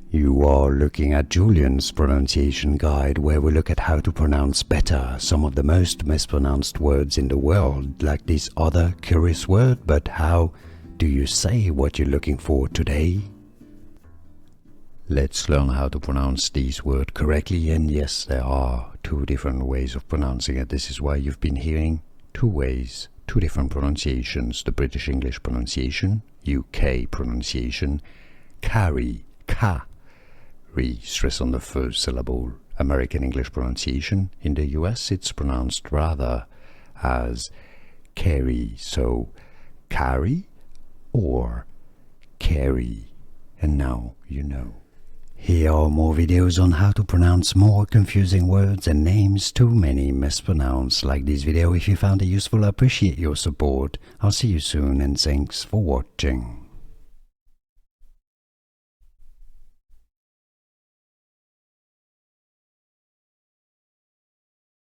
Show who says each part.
Speaker 1: You are looking at Julian's pronunciation guide, where we look at how to pronounce better some of the most mispronounced words in the world, like this other curious word. But how do you say what you're looking for today? Let's learn how to pronounce this word correctly. And yes, there are two different ways of pronouncing it. This is why you've been hearing two ways, two different pronunciations: the British English pronunciation, UK pronunciation, carry, stress on the first syllable. American English pronunciation. In the US it's pronounced rather as carry, so carry or carry. And now you know. Here are more videos on how to pronounce more confusing words and names too many mispronounced. Like this video if you found it useful. I appreciate your support. I'll see you soon and thanks for watching.